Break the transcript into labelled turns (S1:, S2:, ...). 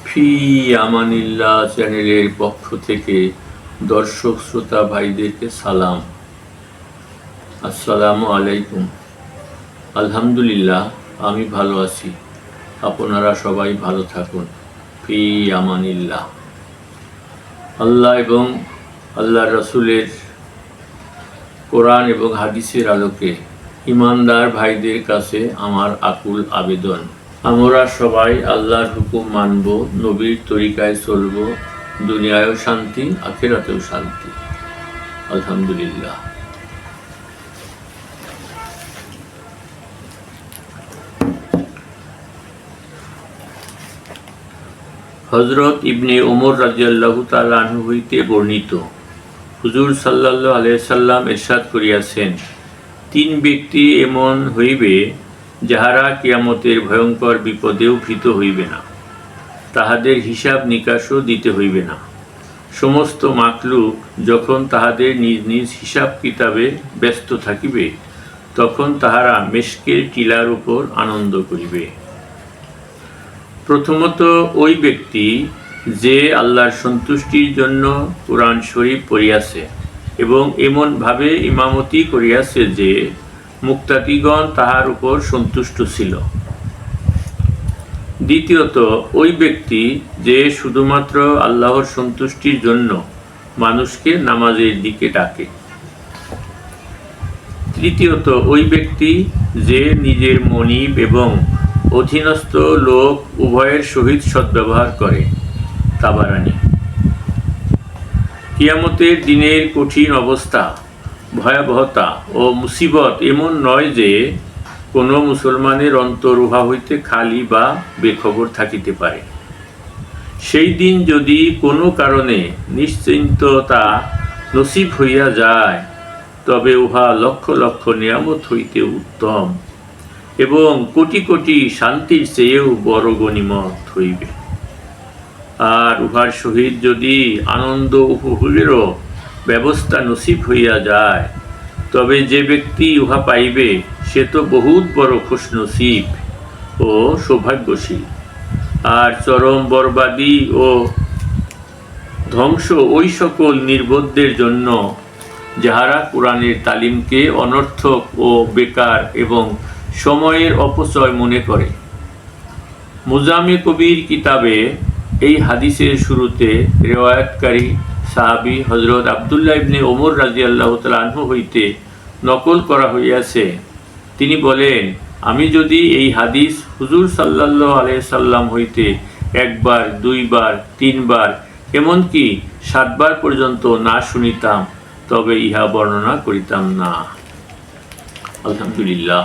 S1: ফি আমানিল্লাহ চ্যানেলের পক্ষ থেকে দর্শক শ্রোতা ভাইদেরকে সালাম। আসসালামু আলাইকুম। আলহামদুলিল্লাহ, আমি ভালো আছি। আপনারা সবাই ভালো থাকুন। ফি আমানিল্লাহ। আল্লাহ এবং আল্লাহর রসুলের কোরআন এবং হাদিসের আলোকে ইমানদার ভাইদের কাছে আমার আকুল আবেদন, আমরা সবাই আল্লাহর হুকুম মানব, নবীর তরিকায় চলব, দুনিয়ায়ও শান্তি, আখিরাতেও শান্তি। আলহামদুলিল্লাহ। হযরত ইবনে ওমর রাদিয়াল্লাহু তাআলা আনহু হইতে বর্ণিত, হুজুর সাল্লাল্লাহু আলাইহি সাল্লাম ইরশাদ করিয়াছেন, তিন ব্যক্তি এমন হইবে যাহারা কিয়ামতের ভয়ঙ্কর বিপদেও ভীত হইবে না, তাহাদের হিসাব নিকাশও দিতে হইবে না। সমস্ত মাখলুক যখন তাহাদের নিজ নিজ হিসাব কিতাবে ব্যস্ত থাকিবে, তখন তাহারা মেশকের টিলার উপর আনন্দ করিবে। প্রথমত ওই ব্যক্তি যে আল্লাহর সন্তুষ্টির জন্য কুরআন শরীফ পড়িয়াছে এবং এমনভাবে ইমামতি করিয়াছে যে মুক্তাদিগণ তাহার উপর সন্তুষ্ট ছিল। দ্বিতীয়ত ওই ব্যক্তি যে শুধুমাত্র আল্লাহর সন্তুষ্টির জন্য মানুষকে নামাজের দিকে ডাকে। তৃতীয়ত ওই ব্যক্তি যে নিজের মনিব এবং অধীনস্থ লোক উভয়ের সহিত সদ্ব্যবহার করে। তাবারানী। কিয়ামতের দিনের কঠিন অবস্থা, ভয়াবহতা ও মুসিবত এমন নয় যে কোনো মুসলমানের অন্তর উহা হইতে খালি বা বেখবর থাকিতে পারে। সেই দিন যদি কোনো কারণে নিশ্চিন্ততা নসিব হইয়া যায়, তবে উহা লক্ষ লক্ষ নিয়ামত হইতে উত্তম এবং কোটি কোটি শান্তির চেয়েও বড় গনিমত হইবে। আর উহার সহিত যদি আনন্দ উপভোগেরও ব্যবস্থা নসিব হইয়া যায়, তবে যে ব্যক্তি উহা পাইবে সে তো বহুত বড় খুশনসিব ও সৌভাগ্যশীল। আর চরম বরবাদি ও ধ্বংস ওই সকল নির্বোধদের জন্য যাহারা কোরআনের তালিমকে অনর্থক ও বেকার এবং সময়ের অপচয় মনে করে। মুজামে কবির কিতাবে এই হাদিসের শুরুতে রেওয়ায়াতকারী সাহাবী হযরত আব্দুল্লাহ ইবনে ওমর রাদিয়াল্লাহু তাআলা আনহু হইতে নকল করা হইয়াছে। তিনি বলেন, আমি যদি এই হাদিস হুজুর সাল্লাল্লাহু আলাইহি সাল্লাম হইতে একবার, দুইবার, তিনবার, এমনকি 7 বার পর্যন্ত না শুনিতাম, তবে ইহা বর্ণনা করিতাম না। আলহামদুলিল্লাহ।